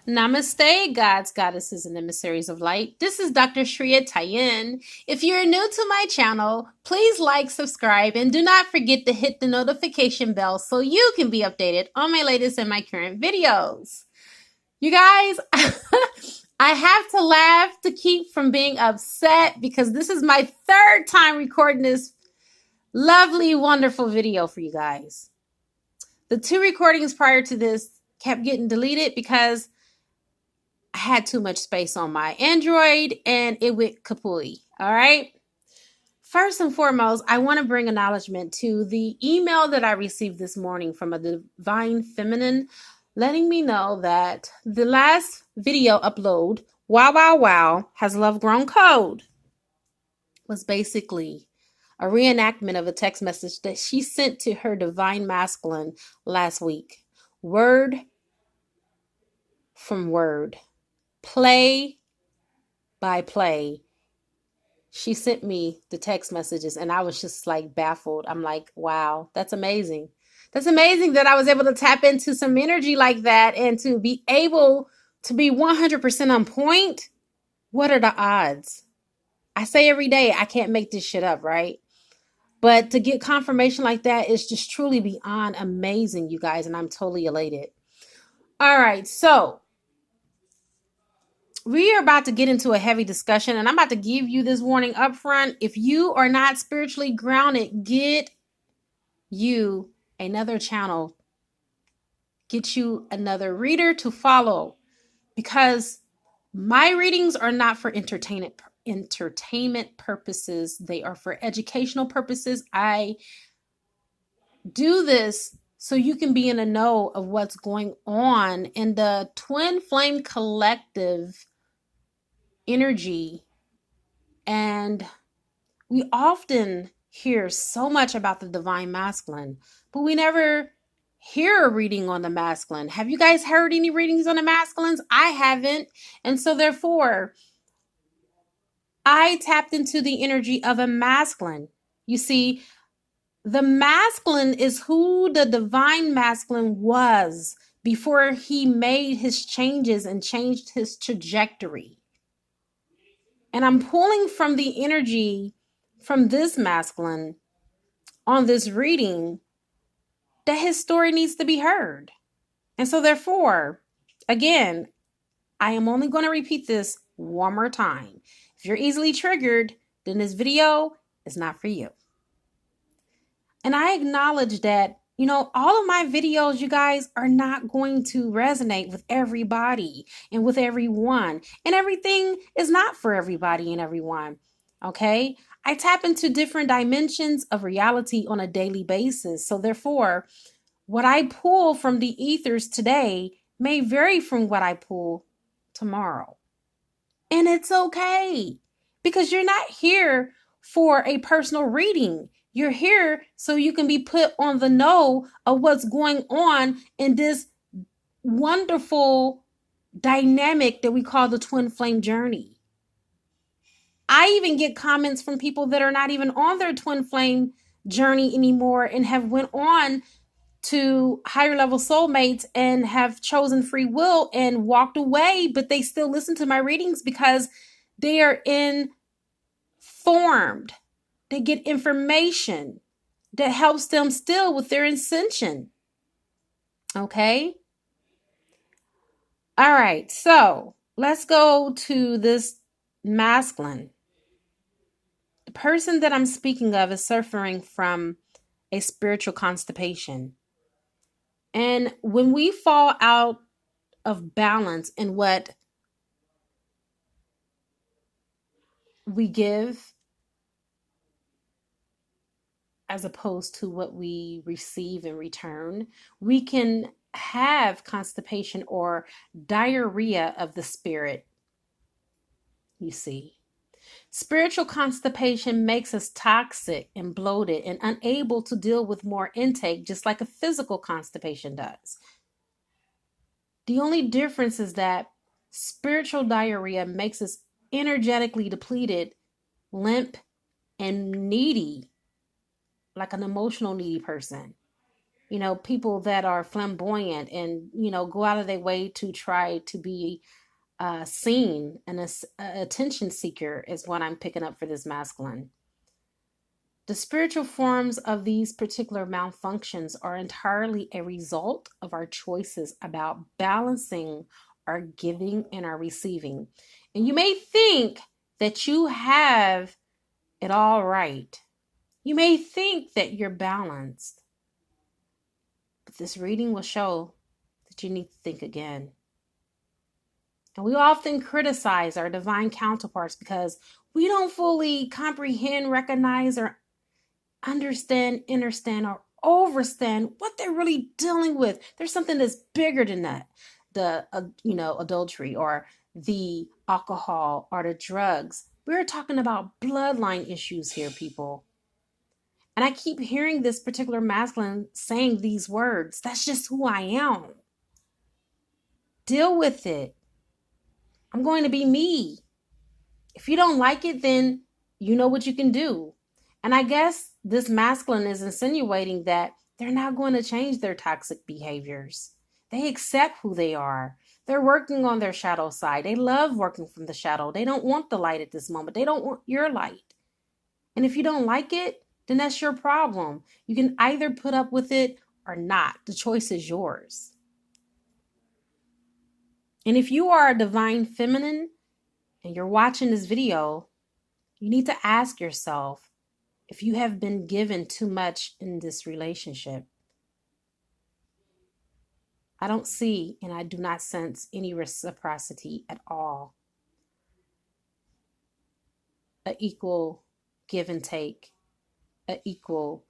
Namaste, gods, goddesses, and emissaries of light. This is Dr. Shreya Tayin. If you're new to my channel, please like, subscribe, and do not forget to hit the notification bell so you can be updated on my latest and my current videos. You guys, I have to laugh to keep from being upset because this is my third time recording this lovely, wonderful video for you guys. The two recordings prior to this kept getting deleted because I had too much space on my Android and it went kapooey. All right. First and foremost, I want to bring acknowledgement to the email that I received this morning from a divine feminine letting me know that the last video upload, Wow Wow Wow, Has Love Grown Cold, was basically a reenactment of a text message that she sent to her divine masculine last week. Word from word. Play by play, she sent me the text messages and I was just like baffled. I'm like, wow, that's amazing. That's amazing that I was able to tap into some energy like that and to be able to be 100% on point. What are the odds? I say every day, I can't make this shit up, right? But to get confirmation like that is just truly beyond amazing, you guys, and I'm totally elated. All right, so we are about to get into a heavy discussion, and I'm about to give you this warning up front. If you are not spiritually grounded, get you another channel. Get you another reader to follow, because my readings are not for entertainment purposes. They are for educational purposes. I do this so you can be in the know of what's going on in the twin flame collective energy. And we often hear so much about the divine masculine, but we never hear a reading on the masculine. Have you guys heard any readings on the masculines? I haven't. And so therefore, I tapped into the energy of a masculine. You see, the masculine is who the divine masculine was before he made his changes and changed his trajectory. And I'm pulling from the energy from this masculine on this reading that his story needs to be heard. And so therefore, again, I am only going to repeat this one more time. If you're easily triggered, then this video is not for you. And I acknowledge that, all of my videos, you guys, are not going to resonate with everybody and with everyone. And everything is not for everybody and everyone. Okay? I tap into different dimensions of reality on a daily basis. So therefore, what I pull from the ethers today may vary from what I pull tomorrow. And it's okay, because you're not here for a personal reading. You're here so you can be put on the know of what's going on in this wonderful dynamic that we call the twin flame journey. I even get comments from people that are not even on their twin flame journey anymore and have went on to higher level soulmates and have chosen free will and walked away, but they still listen to my readings because they are informed. They get information that helps them still with their ascension. Okay? All right, so let's go to this masculine. The person that I'm speaking of is suffering from a spiritual constipation. And when we fall out of balance in what we give as opposed to what we receive in return, we can have constipation or diarrhea of the spirit. You see, spiritual constipation makes us toxic and bloated and unable to deal with more intake, just like a physical constipation does. The only difference is that spiritual diarrhea makes us energetically depleted, limp, and needy, like an emotional needy person. people that are flamboyant and, go out of their way to try to be seen, and a attention seeker is what I'm picking up for this masculine. The spiritual forms of these particular malfunctions are entirely a result of our choices about balancing our giving and our receiving. And you may think that you have it all right. You may think that you're balanced. But this reading will show that you need to think again. And we often criticize our divine counterparts because we don't fully comprehend, recognize, or understand, or overstand what they're really dealing with. There's something that's bigger than that. The, adultery or the alcohol or the drugs. We're talking about bloodline issues here, people. And I keep hearing this particular masculine saying these words. That's just who I am. Deal with it. I'm going to be me. If you don't like it, then you know what you can do. And I guess this masculine is insinuating that they're not going to change their toxic behaviors. They accept who they are. They're working on their shadow side. They love working from the shadow. They don't want the light at this moment. They don't want your light. And if you don't like it, then that's your problem. You can either put up with it or not. The choice is yours. And if you are a divine feminine and you're watching this video, you need to ask yourself if you have been given too much in this relationship. I don't see and I do not sense any reciprocity at all. An equal give and take, an equal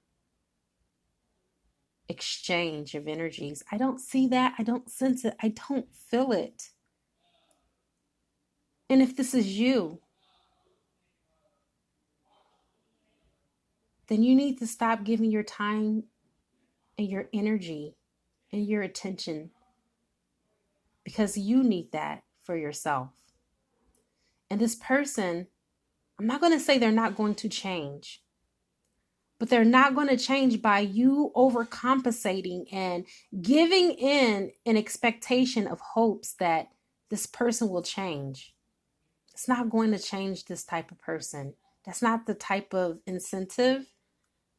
exchange of energies. I don't see that. I don't sense it. I don't feel it. And if this is you, then you need to stop giving your time and your energy and your attention, because you need that for yourself. And this person, I'm not going to say they're not going to change, but they're not going to change by you overcompensating and giving in an expectation of hopes that this person will change. It's not going to change this type of person. That's not the type of incentive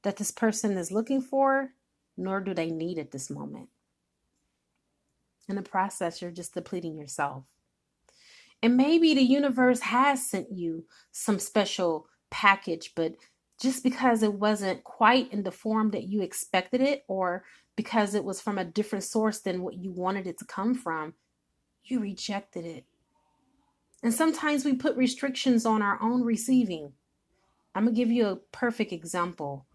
that this person is looking for, nor do they need at this moment. In the process, you're just depleting yourself. And maybe the universe has sent you some special package, but just because it wasn't quite in the form that you expected it, or because it was from a different source than what you wanted it to come from, you rejected it. And sometimes we put restrictions on our own receiving. I'm going to give you a perfect example.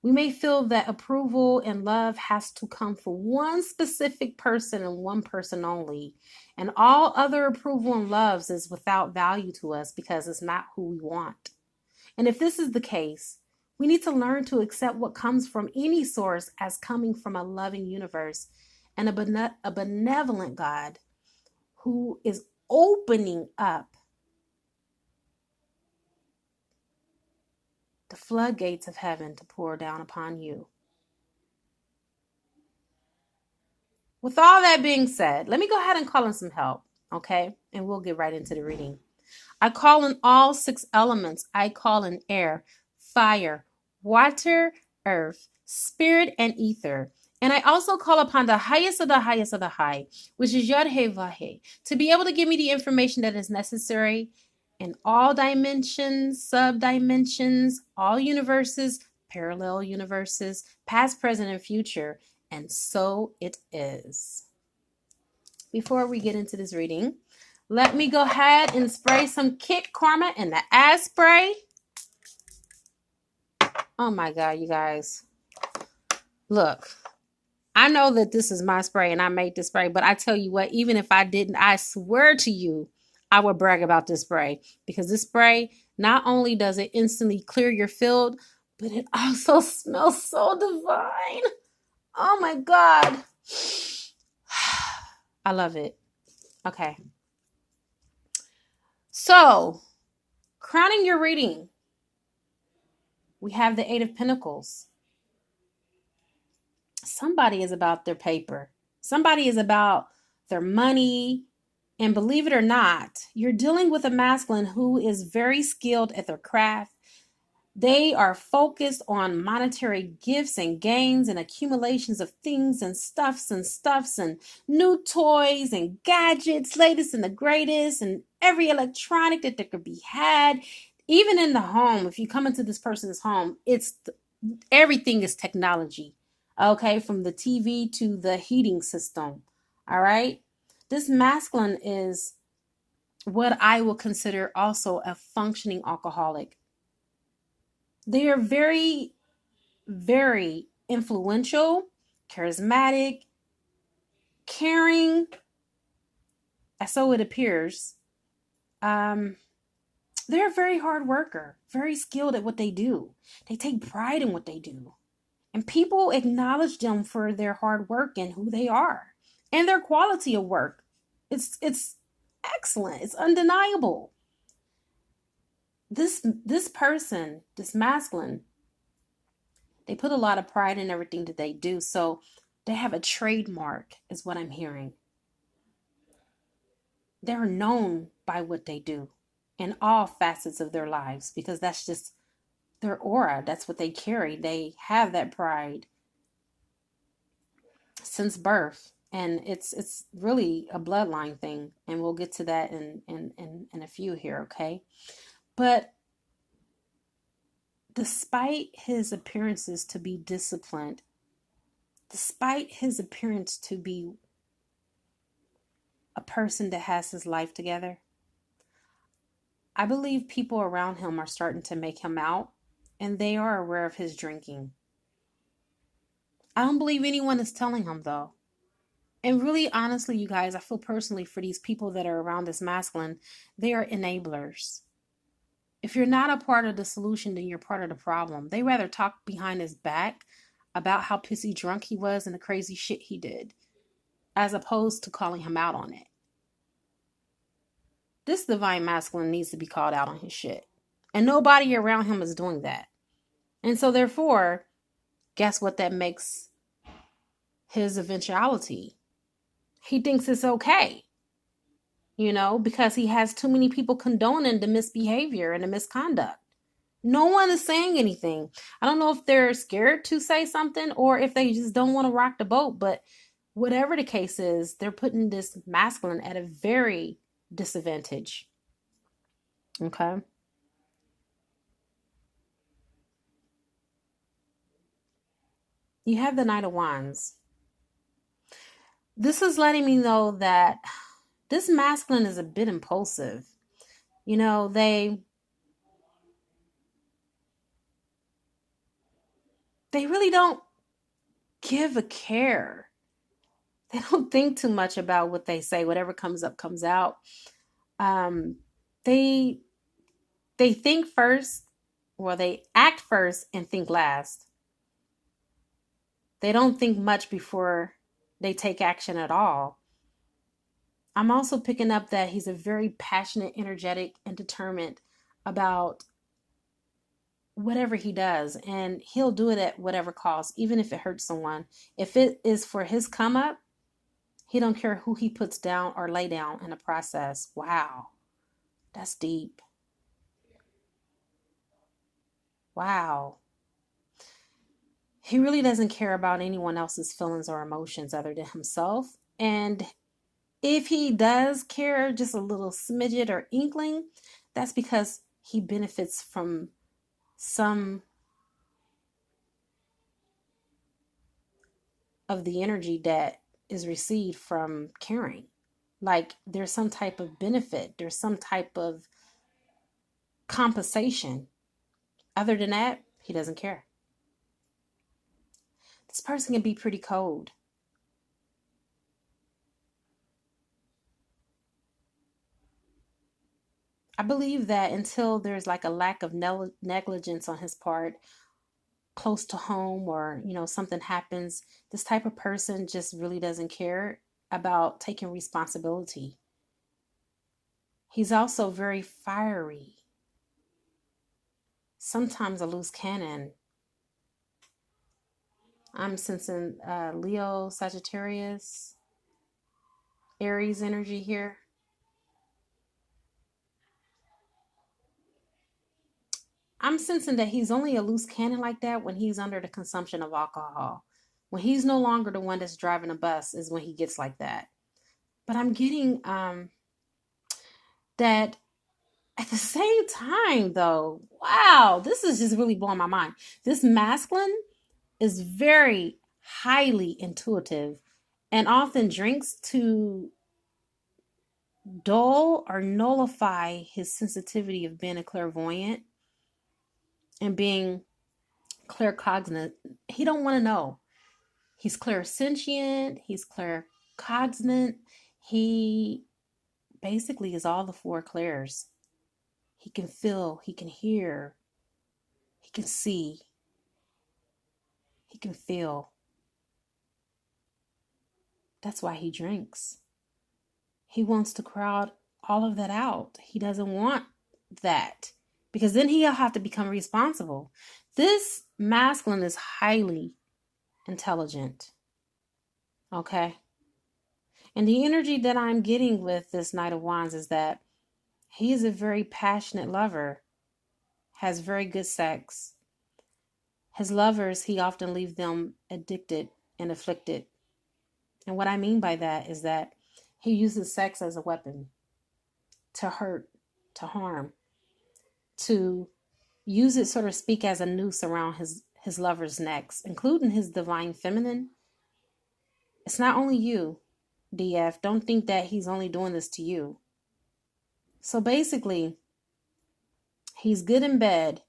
We may feel that approval and love has to come from one specific person and one person only. And all other approval and loves is without value to us because it's not who we want. And if this is the case, we need to learn to accept what comes from any source as coming from a loving universe and a benevolent God who is opening up the floodgates of heaven to pour down upon you. With all that being said, let me go ahead and call in some help, okay? And we'll get right into the reading. I call in all 6 elements. I call in air, fire, water, earth, spirit, and ether. And I also call upon the highest of the highest of the high, which is Yod-Heh Vah-Heh, to be able to give me the information that is necessary in all dimensions, sub-dimensions, all universes, parallel universes, past, present, and future. And so it is. Before we get into this reading, let me go ahead and spray some Kick Karma in the ass spray. Oh my God, you guys. Look, I know that this is my spray and I made this spray, but I tell you what, even if I didn't, I swear to you, I would brag about this spray, because this spray, not only does it instantly clear your field, but it also smells so divine. Oh my God. I love it. Okay. So, crowning your reading, we have the 8 of Pentacles. Somebody is about their paper. Somebody is about their money. And believe it or not, you're dealing with a masculine who is very skilled at their craft. They are focused on monetary gifts and gains and accumulations of things and stuffs and new toys and gadgets, latest and the greatest, and every electronic that there could be had. Even in the home, if you come into this person's home, everything is technology. Okay, from the TV to the heating system. All right. This masculine is what I will consider also a functioning alcoholic. They are very, very influential, charismatic, caring, so it appears. They're a very hard worker, very skilled at what they do. They take pride in what they do. And people acknowledge them for their hard work and who they are and their quality of work. It's excellent. It's undeniable. This person, this masculine, they put a lot of pride in everything that they do. So they have a trademark, is what I'm hearing. They're known by what they do in all facets of their lives because that's just their aura. That's what they carry. They have that pride since birth. And it's really a bloodline thing. And we'll get to that in a few here, okay? But despite his appearances to be disciplined, despite his appearance to be a person that has his life together, I believe people around him are starting to make him out, and they are aware of his drinking. I don't believe anyone is telling him, though. And really, honestly, you guys, I feel personally for these people that are around this masculine, they are enablers. If you're not a part of the solution, then you're part of the problem. They rather talk behind his back about how pissy drunk he was and the crazy shit he did, as opposed to calling him out on it. This divine masculine needs to be called out on his shit. And nobody around him is doing that. And so therefore, guess what that makes his eventuality? He thinks it's okay. Because he has too many people condoning the misbehavior and the misconduct. No one is saying anything. I don't know if they're scared to say something or if they just don't want to rock the boat. But whatever the case is, they're putting this masculine at a very disadvantage. Okay. You have the Knight of Wands. This is letting me know that this masculine is a bit impulsive. They really don't give a care. They don't think too much about what they say. Whatever comes up, comes out. They think first, or they act first and think last. They don't think much before they take action at all. I'm also picking up that he's a very passionate, energetic, and determined about whatever he does. And he'll do it at whatever cost, even if it hurts someone. If it is for his come up, he don't care who he puts down or lay down in the process. Wow. That's deep. Wow. He really doesn't care about anyone else's feelings or emotions other than himself. And if he does care just a little smidget or inkling, that's because he benefits from some of the energy that is received from caring. Like there's some type of benefit, there's some type of compensation. Other than that, he doesn't care. This person can be pretty cold. I believe that until there's like a lack of negligence on his part, close to home, or something happens, this type of person just really doesn't care about taking responsibility. He's also very fiery, sometimes a loose cannon. I'm sensing Leo, Sagittarius, Aries energy here. I'm sensing that he's only a loose cannon like that when he's under the consumption of alcohol. When he's no longer the one that's driving a bus is when he gets like that. But I'm getting that at the same time, though, wow, this is just really blowing my mind. This masculine is very highly intuitive and often drinks to dull or nullify his sensitivity of being a clairvoyant and being claircognizant. He don't want to know. He's clairsentient, he's claircognizant. He basically is all the four clairs. He can feel, he can hear, he can see, he can feel. That's why he drinks. He wants to crowd all of that out. He doesn't want that because then he'll have to become responsible. This masculine is highly intelligent. Okay. And the energy that I'm getting with this Knight of Wands is that he is a very passionate lover, has very good sex. His lovers, he often leaves them addicted and afflicted. And what I mean by that is that he uses sex as a weapon to hurt, to harm, to use it, so to speak, as a noose around his lover's necks, including his divine feminine. It's not only you, DF. Don't think that he's only doing this to you. So basically, he's good in bed,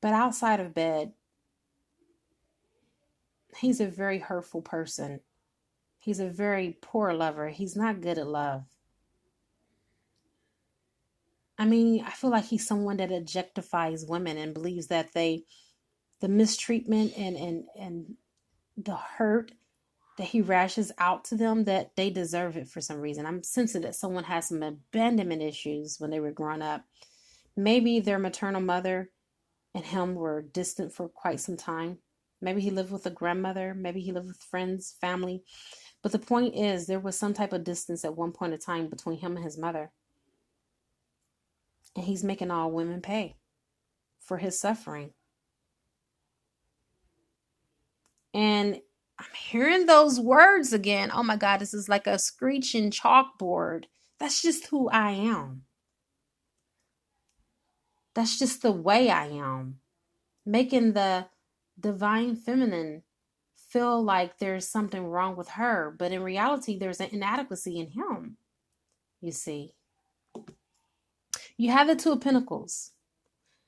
but outside of bed, he's a very hurtful person. He's a very poor lover. He's not good at love. I mean, I feel like he's someone that objectifies women and believes that the mistreatment and the hurt that he rashes out to them, that they deserve it for some reason. I'm sensing that someone has some abandonment issues when they were growing up. Maybe their maternal mother and him were distant for quite some time. Maybe he lived with a grandmother. Maybe he lived with friends, family. But the point is, there was some type of distance at one point in time between him and his mother. And he's making all women pay for his suffering. And I'm hearing those words again. Oh my God, this is like a screeching chalkboard. That's just who I am. That's just the way I am. Making the divine feminine feel like there's something wrong with her. But in reality, there's an inadequacy in him. You see. You have the Two of Pentacles.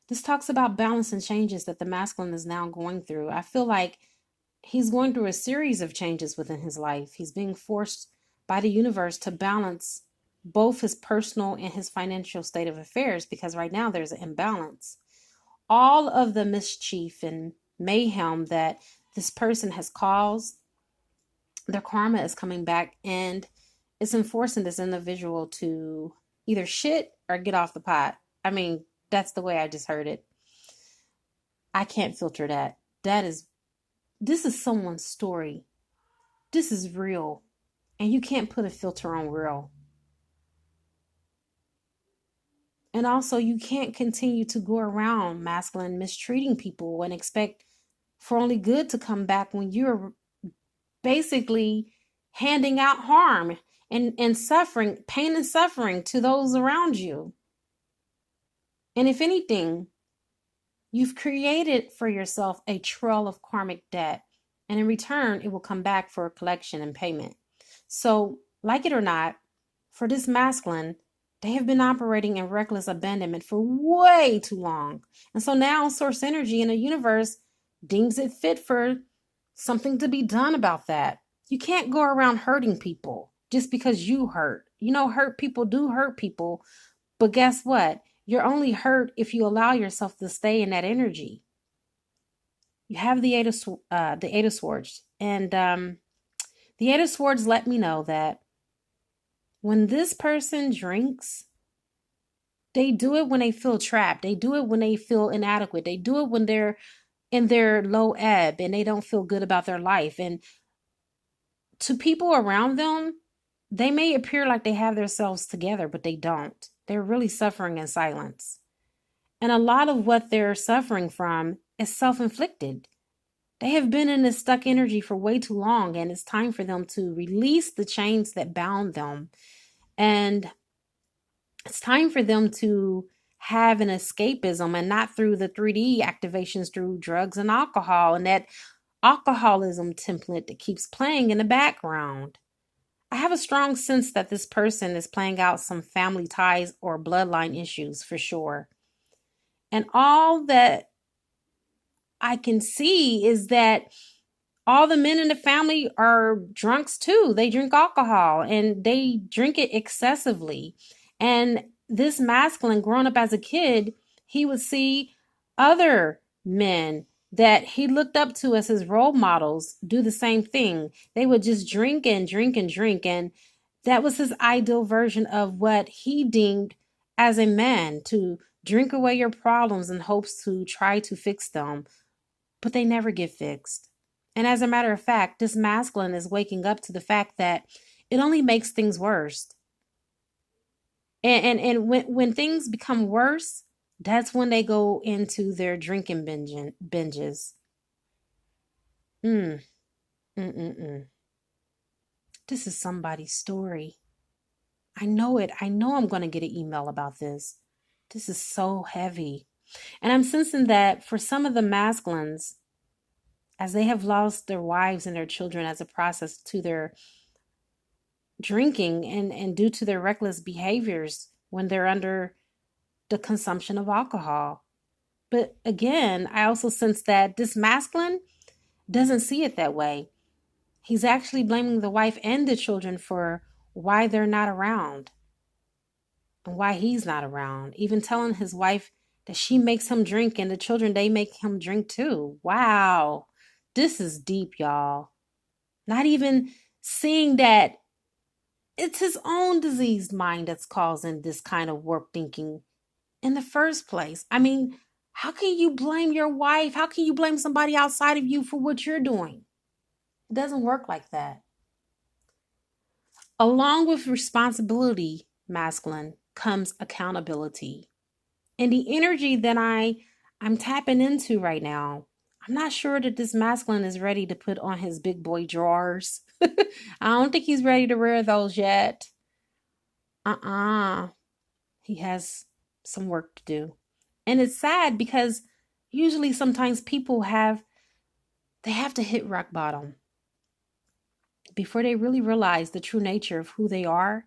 This talks about balance and changes that the masculine is now going through. I feel like he's going through a series of changes within his life. He's being forced by the universe to balance both his personal and his financial state of affairs, because right now there's an imbalance. All of the mischief and mayhem that this person has caused, their karma is coming back, and it's enforcing this individual to either shit or get off the pot. I mean, that's the way I just heard it. I can't filter that. This is someone's story. This is real. And you can't put a filter on real. And also, you can't continue to go around, masculine, mistreating people and expect for only good to come back when you're basically handing out harm and suffering, pain and suffering to those around you. And if anything, you've created for yourself a trail of karmic debt, and in return, it will come back for collection and payment. So, like it or not, for this masculine, they have been operating in reckless abandonment for way too long. And so now source energy in the universe deems it fit for something to be done about that. You can't go around hurting people just because you hurt. You know, hurt people do hurt people. But guess what? You're only hurt if you allow yourself to stay in that energy. You have the Eight of Swords. And the Eight of Swords let me know that when this person drinks, They do it when they feel trapped. They do it when they feel inadequate. They do it when they're in their low ebb and they don't feel good about their life. And to people around them, they may appear like they have themselves together, but they don't. They're really suffering in silence. And a lot of what they're suffering from is self-inflicted. They have been in this stuck energy for way too long, and it's time for them to release the chains that bound them. And it's time for them to have an escapism, and not through the 3D activations through drugs and alcohol and that alcoholism template that keeps playing in the background. I have a strong sense that this person is playing out some family ties or bloodline issues for sure. And all that I can see is that all the men in the family are drunks too. They drink alcohol and they drink it excessively. And this masculine, growing up as a kid, he would see other men that he looked up to as his role models do the same thing. They would just drink and drink and drink. And that was his ideal version of what he deemed as a man, to drink away your problems in hopes to try to fix them. But they never get fixed. And as a matter of fact, this masculine is waking up to the fact that it only makes things worse. And when things become worse, that's when they go into their drinking binges. Mm, mm, mm, mm. This is somebody's story. I know it. I know I'm going to get an email about this. This is so heavy. And I'm sensing that for some of the masculines, as they have lost their wives and their children as a process to their drinking and due to their reckless behaviors when they're under the consumption of alcohol. But again, I also sense that this masculine doesn't see it that way. He's actually blaming the wife and the children for why they're not around and why he's not around. Even telling his wife that she makes him drink and the children, they make him drink too. Wow. This is deep, y'all. Not even seeing that it's his own diseased mind that's causing this kind of warped thinking in the first place. I mean, how can you blame your wife? How can you blame somebody outside of you for what you're doing? It doesn't work like that. Along with responsibility, masculine, comes accountability. And the energy that I'm tapping into right now, I'm not sure that this masculine is ready to put on his big boy drawers. I don't think he's ready to wear those yet. He has some work to do. And it's sad because usually sometimes people they have to hit rock bottom before they really realize the true nature of who they are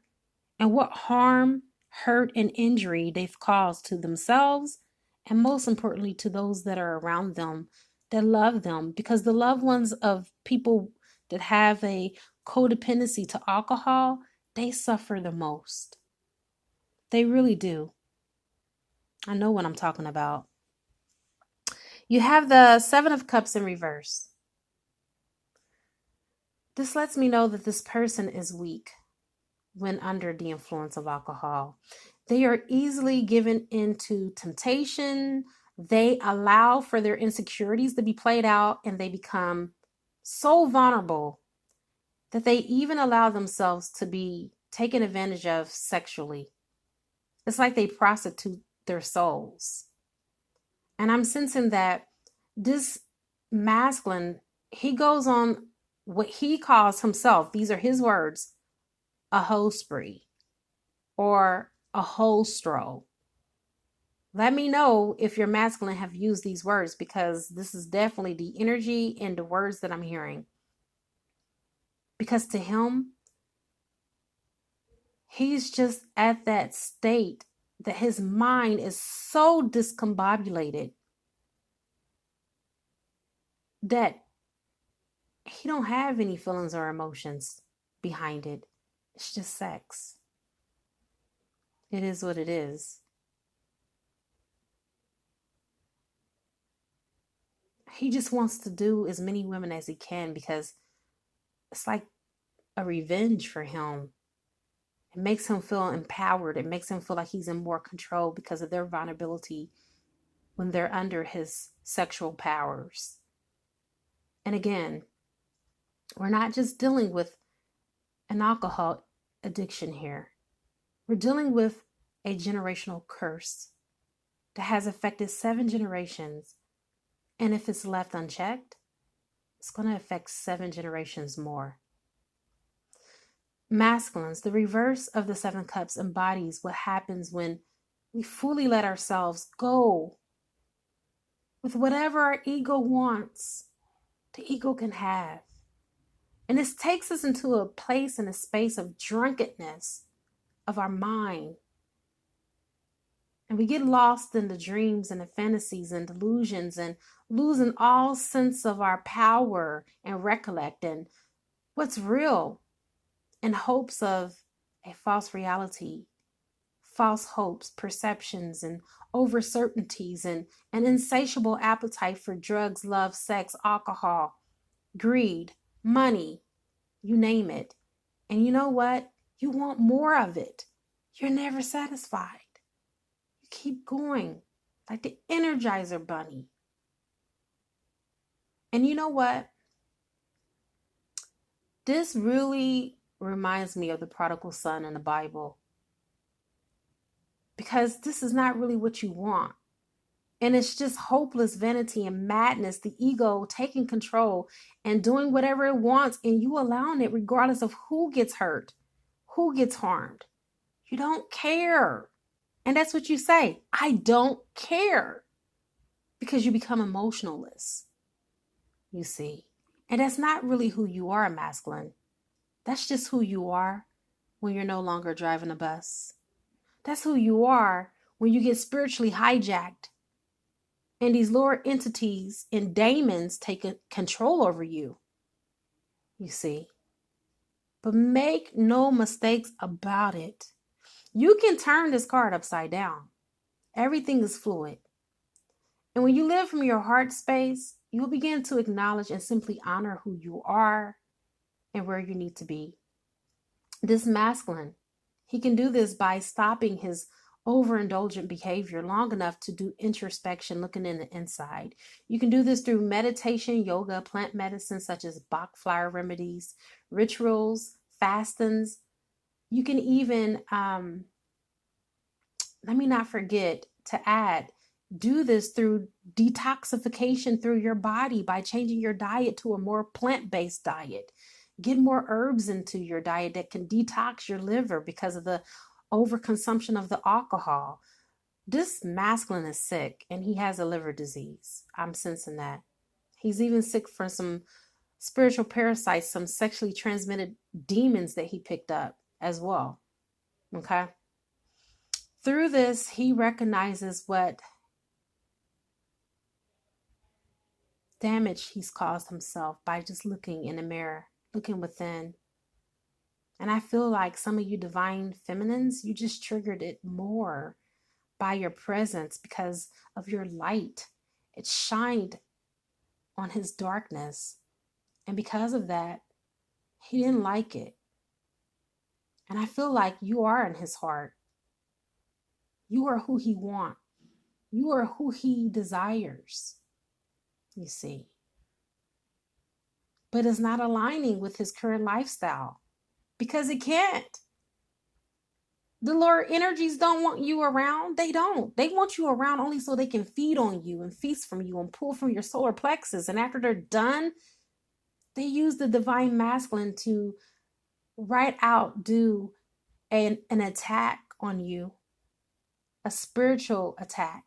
and what harm, hurt, and injury they've caused to themselves, and most importantly to those that are around them that love them. Because the loved ones of people that have a codependency to alcohol, they suffer the most. They really do. I know what I'm talking about. You have the Seven of Cups in reverse. This lets me know that this person is weak when under the influence of alcohol. They are easily given into temptation. They allow for their insecurities to be played out, and they become so vulnerable that they even allow themselves to be taken advantage of sexually. It's like they prostitute their souls. And I'm sensing that this masculine, he goes on what he calls himself, these are his words, a hoe spree or a hoe stroll. Let me know if your masculine have used these words, because this is definitely the energy and the words that I'm hearing. Because to him, he's just at that state that his mind is so discombobulated that he don't have any feelings or emotions behind it. It's just sex. It is what it is. He just wants to do as many women as he can because it's like a revenge for him. It makes him feel empowered. It makes him feel like he's in more control because of their vulnerability when they're under his sexual powers. And again, we're not just dealing with an alcohol addiction here. We're dealing with a generational curse that has affected 7 generations. And if it's left unchecked, it's going to affect 7 generations more. Masculines, the reverse of the 7 cups, embodies what happens when we fully let ourselves go with whatever our ego wants. The ego can have. And this takes us into a place and a space of drunkenness of our mind. And we get lost in the dreams and the fantasies and delusions and losing all sense of our power and recollecting what's real in hopes of a false reality, false hopes, perceptions, and over certainties, and an insatiable appetite for drugs, love, sex, alcohol, greed, money, you name it. And you know what? You want more of it. You're never satisfied. You keep going like the Energizer Bunny. And you know what? This really reminds me of the prodigal son in the Bible, because this is not really what you want. And it's just hopeless vanity and madness, the ego taking control and doing whatever it wants, and you allowing it regardless of who gets hurt, who gets harmed. You don't care. And that's what you say. I don't care. Because you become emotionless, you see. And that's not really who you are, masculine. That's just who you are when you're no longer driving a bus. That's who you are when you get spiritually hijacked and these lower entities and daemons take control over you, you see. But make no mistakes about it. You can turn this card upside down. Everything is fluid. And when you live from your heart space, you'll begin to acknowledge and simply honor who you are and where you need to be. This masculine, he can do this by stopping his overindulgent behavior long enough to do introspection, looking in the inside. You can do this through meditation, yoga, plant medicine such as Bach flower remedies, rituals, fastings. You can even, let me not forget to add, do this through detoxification through your body by changing your diet to a more plant-based diet. Get more herbs into your diet that can detox your liver because of the overconsumption of the alcohol. This masculine is sick and he has a liver disease. I'm sensing that. He's even sick from some spiritual parasites, some sexually transmitted demons that he picked up as well. Okay. Through this, he recognizes what damage he's caused himself by just looking in the mirror, looking within. And I feel like some of you divine feminines, you just triggered it more by your presence because of your light. It shined on his darkness. And because of that, he didn't like it. And I feel like you are in his heart. You are who he wants. You are who he desires, you see. But it's not aligning with his current lifestyle because it can't. The lower energies don't want you around. They don't. They want you around only so they can feed on you and feast from you and pull from your solar plexus. And after they're done, they use the divine masculine to do an attack on you, a spiritual attack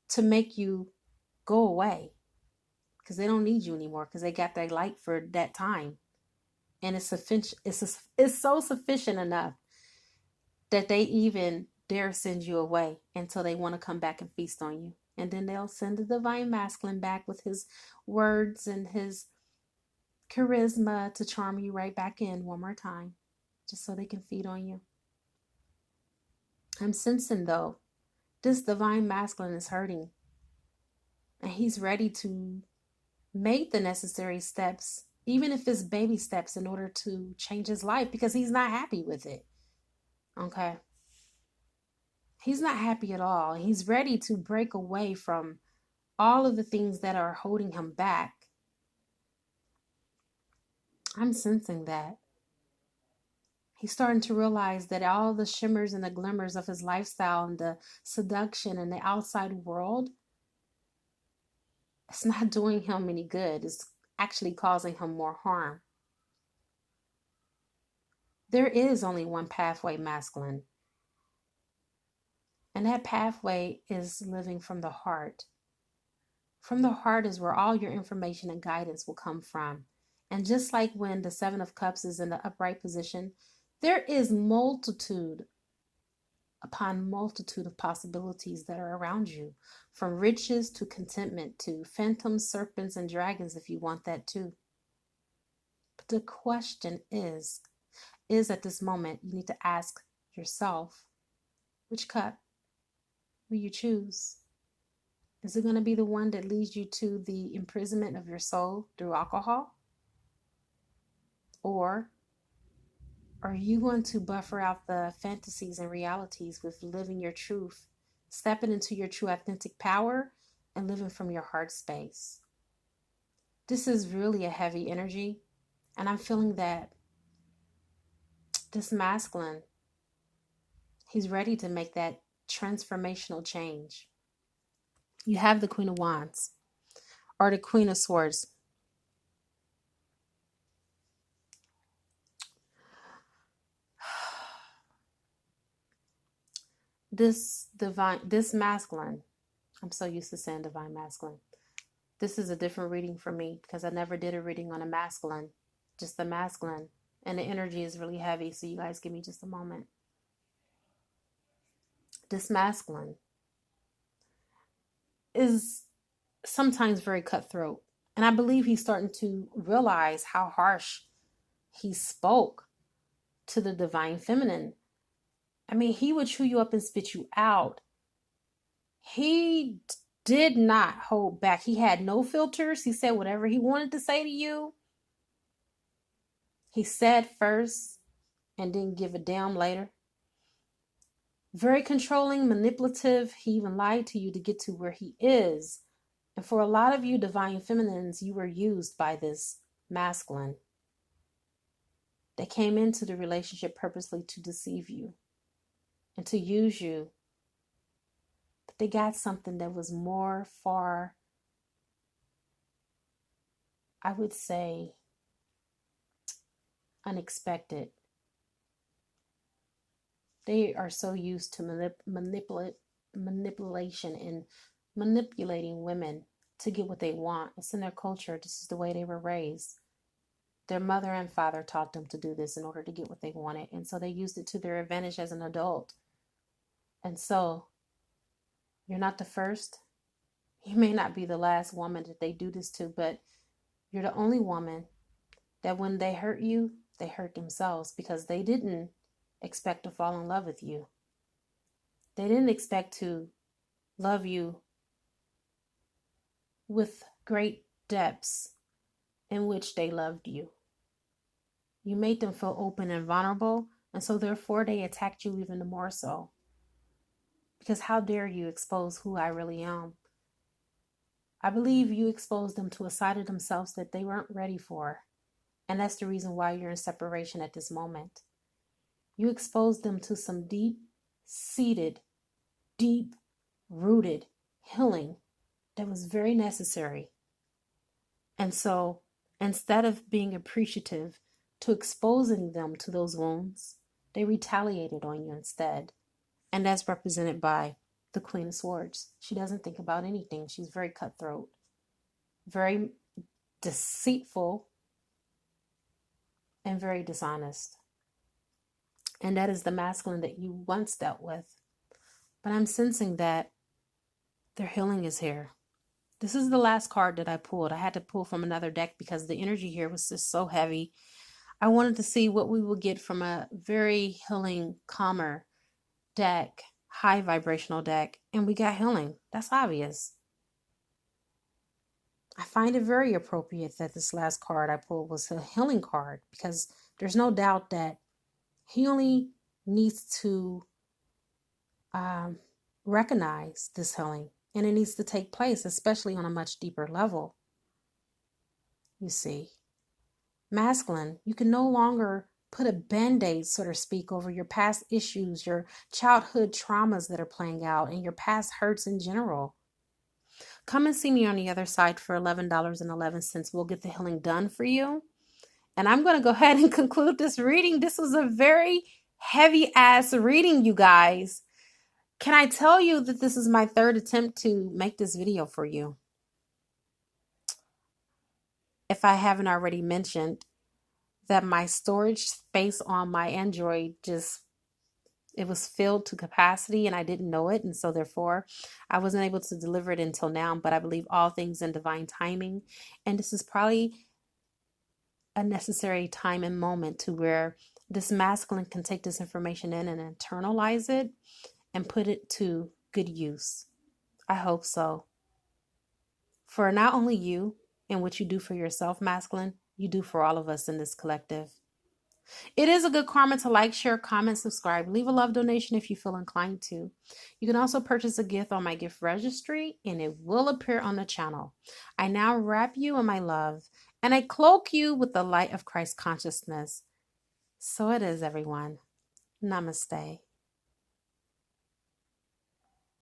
to make you go away because they don't need you anymore because they got their light for that time. And it's sufficient. It's so sufficient enough that they even dare send you away until they want to come back and feast on you. And then they'll send the divine masculine back with his words and his charisma to charm you right back in one more time, just so they can feed on you. I'm sensing, though, this divine masculine is hurting. And he's ready to make the necessary steps, even if it's baby steps, in order to change his life because he's not happy with it. Okay. He's not happy at all. He's ready to break away from all of the things that are holding him back. I'm sensing that. He's starting to realize that all the shimmers and the glimmers of his lifestyle and the seduction and the outside world, it's not doing him any good. It's actually causing him more harm. There is only one pathway, masculine. And that pathway is living from the heart. From the heart is where all your information and guidance will come from. And just like when the Seven of Cups is in the upright position, there is multitude upon multitude of possibilities that are around you, from riches to contentment to phantoms, serpents, and dragons, if you want that too. But the question is at this moment, you need to ask yourself, which cup will you choose? Is it going to be the one that leads you to the imprisonment of your soul through alcohol? Or are you going to buffer out the fantasies and realities with living your truth, stepping into your true authentic power, and living from your heart space? This is really a heavy energy, and I'm feeling that this masculine, he's ready to make that transformational change. You have the Queen of Wands or the Queen of Swords. This masculine, I'm so used to saying divine masculine. This is a different reading for me because I never did a reading on a masculine, just the masculine. And the energy is really heavy, so you guys give me just a moment. This masculine is sometimes very cutthroat. And I believe he's starting to realize how harsh he spoke to the divine feminine. I mean, he would chew you up and spit you out. He did not hold back. He had no filters. He said whatever he wanted to say to you. He said first and didn't give a damn later. Very controlling, manipulative. He even lied to you to get to where he is. And for a lot of you divine feminines, you were used by this masculine. They came into the relationship purposely to deceive you and to use you. But they got something that was more far, I would say, unexpected. They are so used to manipulation and manipulating women to get what they want. It's in their culture. This is the way they were raised. Their mother and father taught them to do this in order to get what they wanted. And so they used it to their advantage as an adult. And so you're not the first. You may not be the last woman that they do this to, but you're the only woman that when they hurt you, they hurt themselves because they didn't expect to fall in love with you. They didn't expect to love you with great depths in which they loved you. You made them feel open and vulnerable, and so therefore they attacked you even more so. Because how dare you expose who I really am? I believe you exposed them to a side of themselves that they weren't ready for. And that's the reason why you're in separation at this moment. You exposed them to some deep-seated, deep-rooted healing that was very necessary. And so instead of being appreciative to exposing them to those wounds, they retaliated on you instead. And that's represented by the Queen of Swords. She doesn't think about anything. She's very cutthroat, very deceitful, and very dishonest. And that is the masculine that you once dealt with. But I'm sensing that their healing is here. This is the last card that I pulled. I had to pull from another deck because the energy here was just so heavy. I wanted to see what we would get from a very healing, calmer deck, high vibrational deck, and we got healing. That's obvious. I find it very appropriate that this last card I pulled was a healing card because there's no doubt that healing needs to recognize this healing, and it needs to take place, especially on a much deeper level. You see, masculine, you can no longer put a band-aid, so to speak, over your past issues, your childhood traumas that are playing out, and your past hurts in general. Come and see me on the other side for $11.11. We'll get the healing done for you. And I'm going to go ahead and conclude this reading. This was a very heavy ass reading, you guys. Can I tell you that this is my third attempt to make this video for you? If I haven't already mentioned that my storage space on my Android it was filled to capacity and I didn't know it. And so therefore I wasn't able to deliver it until now, but I believe all things in divine timing. And this is probably a necessary time and moment to where this masculine can take this information in and internalize it and put it to good use. I hope so. For not only you and what you do for yourself, masculine, you do for all of us in this collective. It is a good karma to like, share, comment, subscribe, leave a love donation if you feel inclined to. You can also purchase a gift on my gift registry and it will appear on the channel. I now wrap you in my love and I cloak you with the light of Christ consciousness. So it is, everyone. Namaste.